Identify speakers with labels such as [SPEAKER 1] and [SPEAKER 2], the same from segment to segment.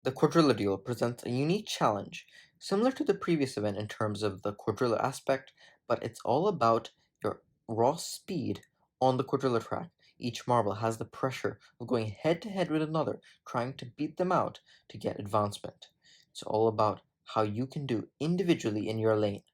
[SPEAKER 1] The Quadrilla Duel presents a unique challenge, similar to the previous event in terms of the quadrilla aspect, but it's all about your raw speed on the quadrilla track. Each marble has the pressure of going head to head with another, trying to beat them out to get advancement. It's all about how you can do individually in your lane.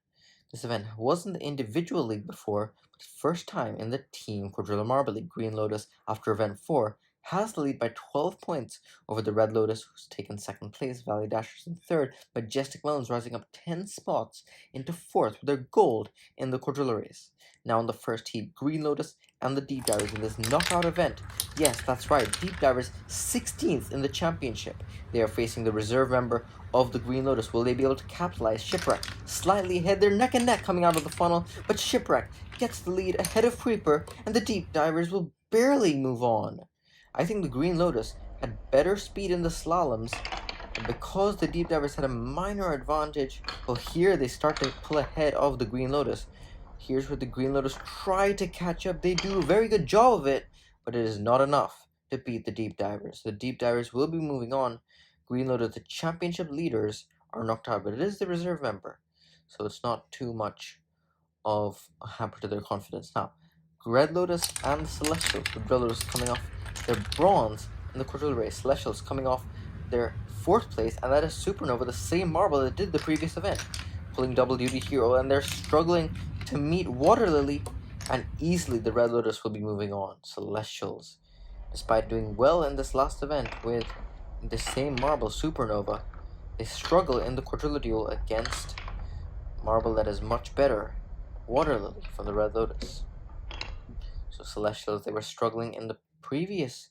[SPEAKER 1] This event wasn't the individual league before, but first time in the Team Quadrilla Marble League. Green Lotus, after event 4, has the lead by 12 points over the Red Lotus, who's taken second place, Valley Dashers in third, Majestic Melons rising up 10 spots into fourth with their gold in the Quadrilla race. Now in the first heat, Green Lotus and the Deep Divers in this knockout event. Yes, that's right, Deep Divers 16th in the championship. They are facing the reserve member of the Green Lotus. Will they be able to capitalize? Shipwreck slightly ahead. They're neck and neck coming out of the funnel, but Shipwreck gets the lead ahead of Creeper, and the Deep Divers will barely move on. I think the Green Lotus had better speed in the slaloms, but because the Deep Divers had a minor advantage, well, here they start to pull ahead of the Green Lotus. Here's where the Green Lotus try to catch up. They do a very good job of it, but it is not enough to beat the Deep Divers. The Deep Divers will be moving on. Green Lotus, the championship leaders, are knocked out, but it is the reserve member, so it's not too much of a hamper to their confidence. Now, Red Lotus and the Celestials, the Red Lotus coming off their bronze in the quadrilla race, Celestials coming off their fourth place, and that is Supernova, the same marble that did the previous event, pulling double duty hero, and they're struggling to meet Water Lily, and easily the Red Lotus will be moving on. Celestials, despite doing well in this last event with the same marble, Supernova, they struggle in the quadrilla duel against marble that is much better, Water Lily from the Red Lotus. So Celestials, they were struggling in the previous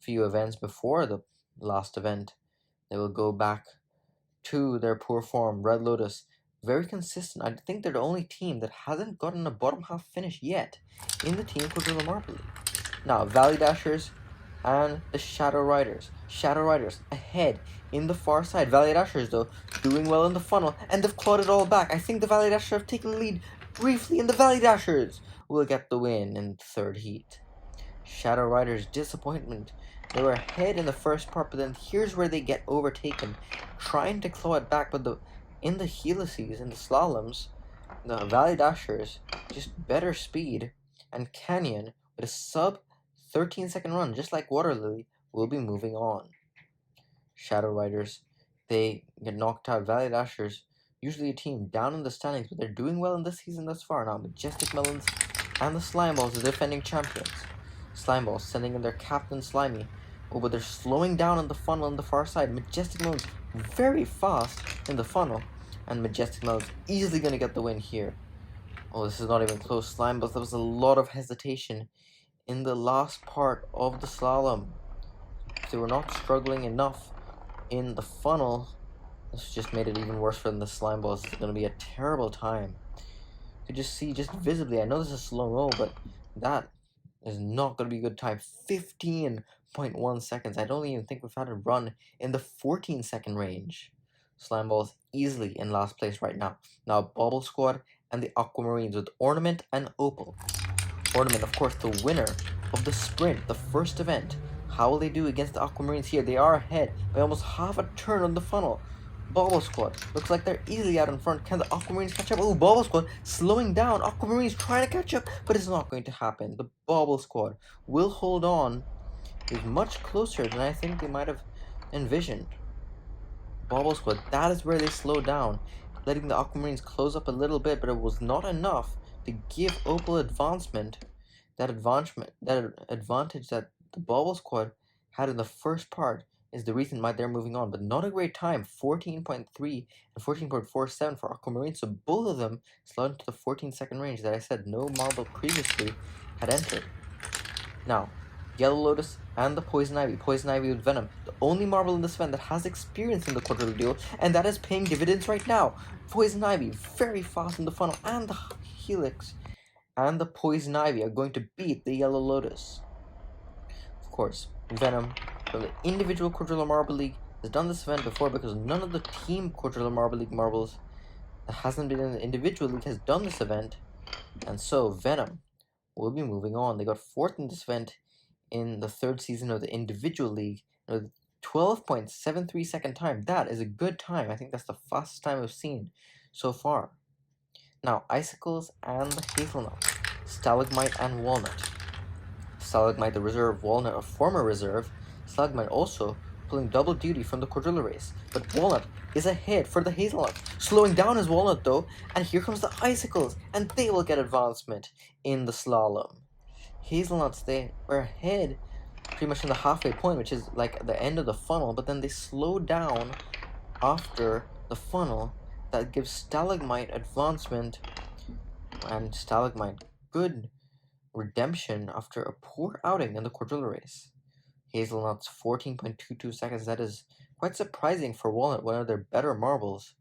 [SPEAKER 1] few events before the last event. They will go back to their poor form. Red Lotus, very consistent. I think they're the only team that hasn't gotten a bottom half finish yet in the Team Quadrilla Marble League. Now, Valley Dashers and the Shadow Riders. Shadow Riders ahead in the far side. Valley Dashers, though, doing well in the funnel, and they've clawed it all back. I think the Valley Dashers have taken the lead briefly, and the Valley Dashers will get the win in the third heat. Shadow Riders' disappointment. They were ahead in the first part, but then here's where they get overtaken, trying to claw it back, but in the helices, in the slaloms, the Valley Dashers, just better speed, and Canyon, with a sub 13-second run, just like Water Lily, will be moving on. Shadow Riders, they get knocked out. Valley Dashers, usually a team down in the standings, but they're doing well in this season thus far. Now, Majestic Melons and the Slime Balls, the defending champions. Slime Balls sending in their captain Slimy. Oh, but they're slowing down on the funnel on the far side. Majestic Melons very fast in the funnel, and Majestic Melons easily going to get the win here. Oh, this is not even close. Slime Balls, there was a lot of hesitation in the last part of the slalom. If they were not struggling enough in the funnel, this just made it even worse for the Slime Balls. It's going to be a terrible time. You could just see, just visibly, I know this is slow-mo, but that is not going to be a good time. 15.1 seconds. I don't even think we've had a run in the 14-second range. Slime Balls easily in last place right now. Now, Bobble Squad and the Aquamarines with Ornament and Opal. Ornament, of course, the winner of the sprint, the first event. How will they do against the Aquamarines here? They are ahead by almost half a turn on the funnel. Bobble Squad looks like they're easily out in front. Can the Aquamarines catch up? Oh, Bobble Squad slowing down. Aquamarines trying to catch up, but it's not going to happen. The Bobble Squad will hold on. Is much closer than I think they might have envisioned. Bobble Squad, that is where they slow down, letting the Aquamarines close up a little bit, but it was not enough to give Opal advancement. That advantage that the Bobble Squad had in the first part is the reason why they're moving on, but not a great time. 14.3 and 14.47 for Aquamarine, so both of them slowed into the 14-second range that I said no marble previously had entered. Now, Yellow Lotus and the Poison Ivy. Poison Ivy with Venom, the only marble in this event that has experience in the quadrilla duel, and that is paying dividends right now. Poison Ivy very fast in the funnel, and the Helix and the Poison Ivy are going to beat the Yellow Lotus. Of course, Venom from the Individual Quadrilla Marble League has done this event before, because none of the Team Quadrilla Marble League marbles that hasn't been in the Individual League has done this event, and so Venom will be moving on. They got fourth in this event in the third season of the Individual League, and with 12.73 second time. That is a good time. I think that's the fastest time I've seen so far. Now, icicles and the hazelnut, stalagmite and walnut. Stalagmite, the reserve, walnut, a former reserve. Stalagmite also pulling double duty from the quadrilla race, but walnut is ahead for the hazelnut, slowing down his walnut though, and here comes the icicles, and they will get advancement in the slalom. Hazelnuts, they were ahead pretty much in the halfway point, which is like the end of the funnel, but then they slow down after the funnel. That gives stalagmite advancement, and stalagmite good redemption after a poor outing in the quadrilla race. Hazelnuts 14.22 seconds. That is quite surprising for Walnut, one of their better marbles,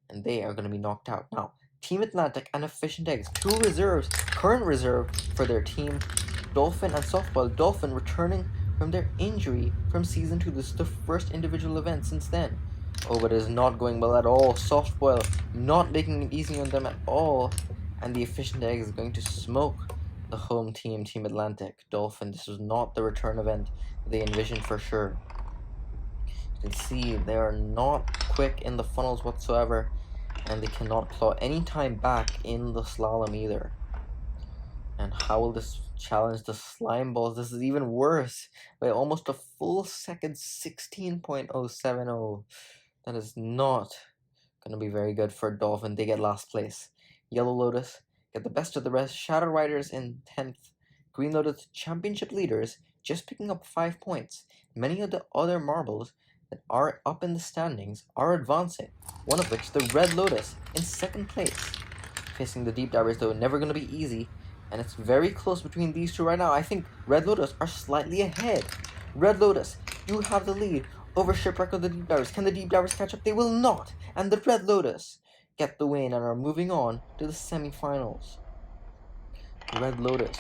[SPEAKER 1] and they are going to be knocked out. Now, Team Atlantic and Efficient Eggs, two reserves, current reserve for their team, Dolphin and Softball. Dolphin returning from their injury from Season 2. This is the first individual event since then. Oh, but it is not going well at all. Softboil not making it easy on them at all, and the Efficient Egg is going to smoke the home team, Team Atlantic. Dolphin, this was not the return event they envisioned for sure. You can see they are not quick in the funnels whatsoever, and they cannot claw any time back in the slalom either. And how will this challenge the slime balls? This is even worse by almost a full second. 16.070. That is not going to be very good for Dolphin. They get last place. Yellow Lotus get the best of the rest. Shadow Riders in 10th. Green Lotus championship leaders, just picking up 5 points. Many of the other marbles that are up in the standings are advancing, one of which the Red Lotus in 2nd place. Facing the Deep Divers, though, never going to be easy, and it's very close between these two right now. I think Red Lotus are slightly ahead. Red Lotus do have the lead over Shipwreck of the Deep Divers. Can the Deep Divers catch up? They will not, and the Red Lotus get the win and are moving on to the semifinals. Red Lotus,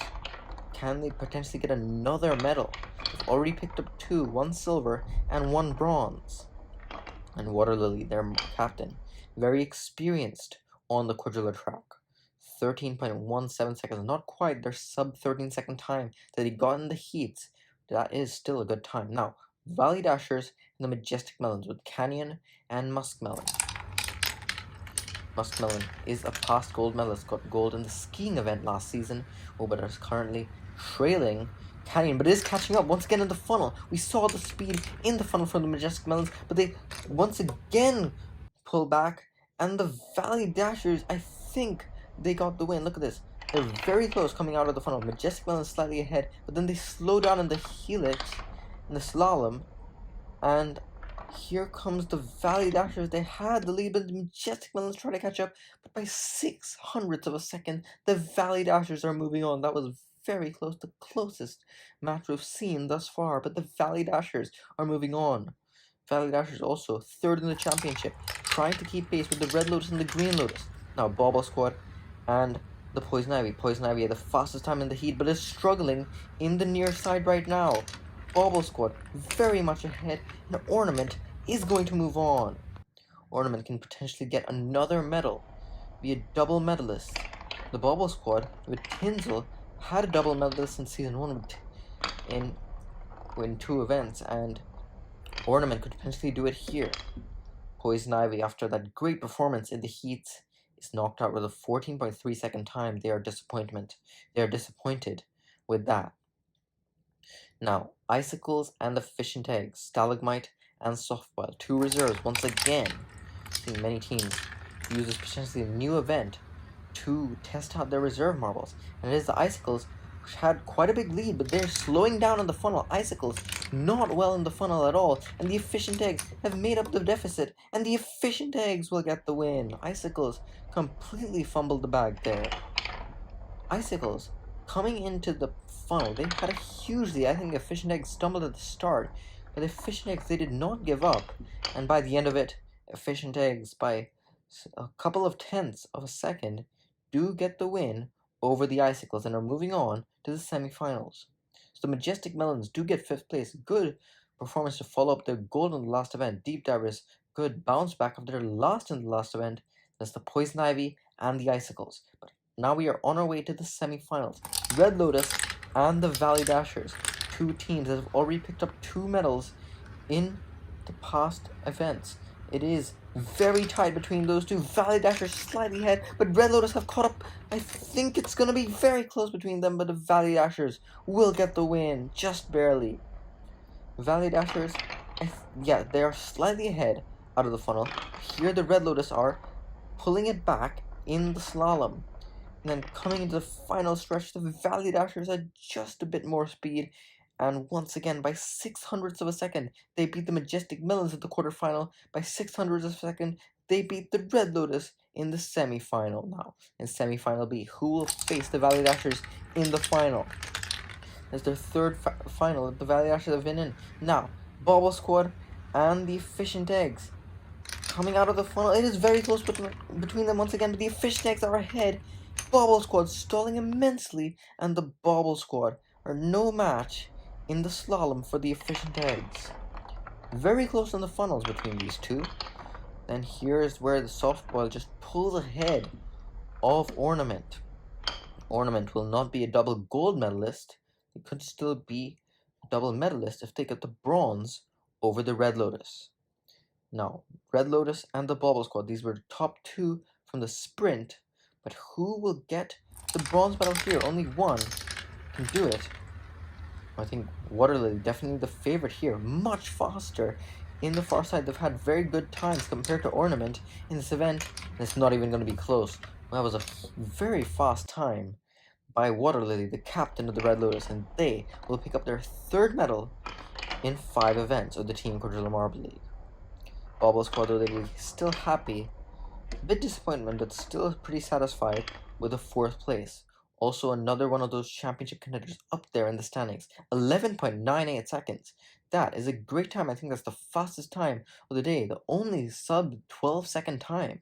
[SPEAKER 1] can they potentially get another medal? They've already picked up 2, 1 silver and 1 bronze. And Water Lily, their captain, very experienced on the quadrilla track. 13.17 seconds, not quite their sub 13 second time that he got in the heats. That is still a good time. Now, Valley Dashers and the Majestic Melons with Canyon and Muskmelon. Muskmelon is a past gold medalist, got gold in the skiing event last season, but is currently trailing Canyon, but is catching up once again in the funnel. We saw the speed in the funnel from the Majestic Melons, but they once again pull back, and the Valley Dashers, I think they got the win. Look at this. They're very close coming out of the funnel. Majestic Melons slightly ahead, but then they slow down in the helix, in the slalom, and here comes the Valley Dashers. They had the lead, but the Majestic Melons try to catch up, but by 600ths of a second, the Valley Dashers are moving on. That was very close, the closest match we've seen thus far, but the Valley Dashers are moving on. Valley Dashers also 3rd in the championship, trying to keep pace with the Red Lotus and the Green Lotus. Now Bauble Squad and the Poison Ivy. Poison Ivy had the fastest time in the heat, but is struggling in the near side right now. Bauble Squad very much ahead, and Ornament is going to move on. Ornament can potentially get another medal, be a double medalist. The Bauble Squad with Tinsel had a double medalist in Season 1 in 2 events, and Ornament could potentially do it here. Poison Ivy, after that great performance in the heats, is knocked out with a 14.3 second time. They are disappointed with that. Now, Icicles and the Efficient Eggs, Stalagmite and Softboil, 2 reserves once again. Seeing many teams use this potentially new event to test out their reserve marbles, and it is the Icicles, which had quite a big lead, but they're slowing down in the funnel. Icicles not well in the funnel at all, and the Efficient Eggs have made up the deficit, and the Efficient Eggs will get the win. Icicles completely fumbled the bag there. Icicles coming into the funnel, they had a huge lead. I think Efficient Eggs stumbled at the start, but the Efficient Eggs, they did not give up, and by the end of it, Efficient Eggs, by a couple of tenths of a second, do get the win over the Icicles and are moving on to the semifinals. So the Majestic Melons do get 5th place. Good performance to follow up their gold in the last event. Deep Divers, good bounce back of their last in the last event. That's the Poison Ivy and the Icicles. But now we are on our way to the semifinals. Red Lotus and the Valley Dashers, 2 teams that have already picked up 2 medals in the past events. It is very tight between those two. Valley Dashers slightly ahead, but Red Lotus have caught up. I think it's going to be very close between them, but the Valley Dashers will get the win, just barely. Valley Dashers, yeah, they are slightly ahead out of the funnel. Here the Red Lotus are pulling it back in the slalom. And then coming into the final stretch, the Valley Dashers had just a bit more speed. And once again, by 600ths of a second, they beat the Majestic Melons at the quarterfinal. By 600ths of a second, they beat the Red Lotus in the semifinal. Now, in semifinal B, who will face the Valley Dashers in the final? It's their third final that the Valley Dashers have been in. Now, Bobble Squad and the Efficient Eggs coming out of the funnel. It is very close between them once again, but the Efficient Eggs are ahead. Bobble Squad stalling immensely, and the Bobble Squad are no match in the slalom for the Efficient Eggs. Very close on the funnels between these two. Then here's where the softball just pulls ahead of Ornament. Ornament will not be a double gold medalist. It could still be a double medalist if they get the bronze over the Red Lotus. Now, Red Lotus and the Bobble Squad, these were the top two from the sprint, but who will get the bronze medal here? Only one can do it. I think Waterlily definitely the favorite here, much faster. In the far side, they've had very good times compared to Ornament in this event, and it's not even going to be close. That was a very fast time by Waterlily, the captain of the Red Lotus, and they will pick up their third medal in 5 events of the Team Quadrilla Marble League. Bobble Squad, though, they will be still happy. A bit disappointment, but still pretty satisfied with the 4th place. Also, another one of those championship contenders up there in the standings. 11.98 seconds. That is a great time. I think that's the fastest time of the day. The only sub 12-second time.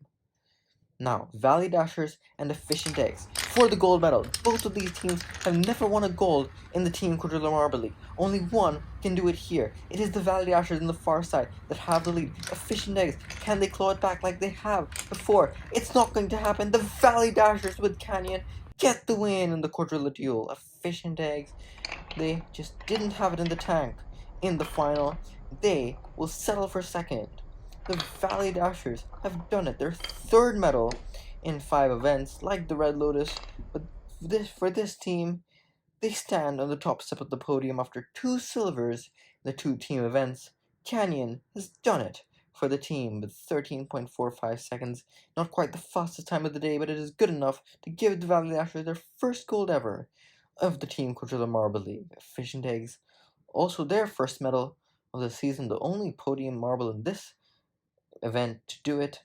[SPEAKER 1] Now, Valley Dashers and Efficient Eggs for the gold medal. Both of these teams have never won a gold in the Team Quadrilla Marble League. Only one can do it here. It is the Valley Dashers on the far side that have the lead. Efficient Eggs, can they claw it back like they have before? It's not going to happen. The Valley Dashers with Canyon get the win in the Quadrilla Duel. Efficient Eggs, they just didn't have it in the tank in the final. They will settle for second. The Valley Dashers have done it, their 3rd medal in 5 events, like the Red Lotus, but for this team, they stand on the top step of the podium after 2 silvers in the 2 team events. Canyon has done it for the team with 13.45 seconds, not quite the fastest time of the day, but it is good enough to give the Valley Dashers their first gold ever of the Team Quadrilla Marble League. Efficient Eggs, also their first medal of the season, the only podium marble in this event to do it.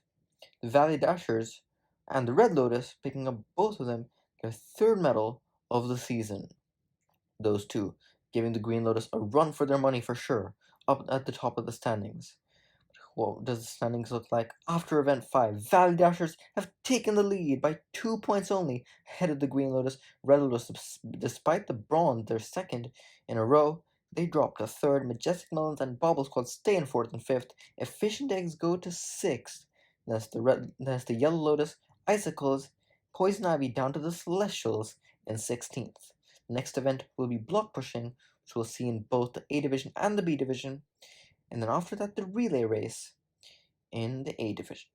[SPEAKER 1] The Valley Dashers and the Red Lotus picking up both of them their 3rd medal of the season. Those two giving the Green Lotus a run for their money for sure, up at the top of the standings. What does the standings look like after event 5? Valley Dashers have taken the lead by 2 points only ahead of the Green Lotus. Red Lotus, despite the bronze, their 2nd in a row, they dropped to 3rd. Majestic Melons and Bobble Squad stay in 4th and 5th. Efficient Eggs go to 6th. That's the Yellow Lotus, Icicles, Poison Ivy down to the Celestials in 16th. The next event will be block pushing, which we'll see in both the A division and the B division. And then after that, the relay race in the A division.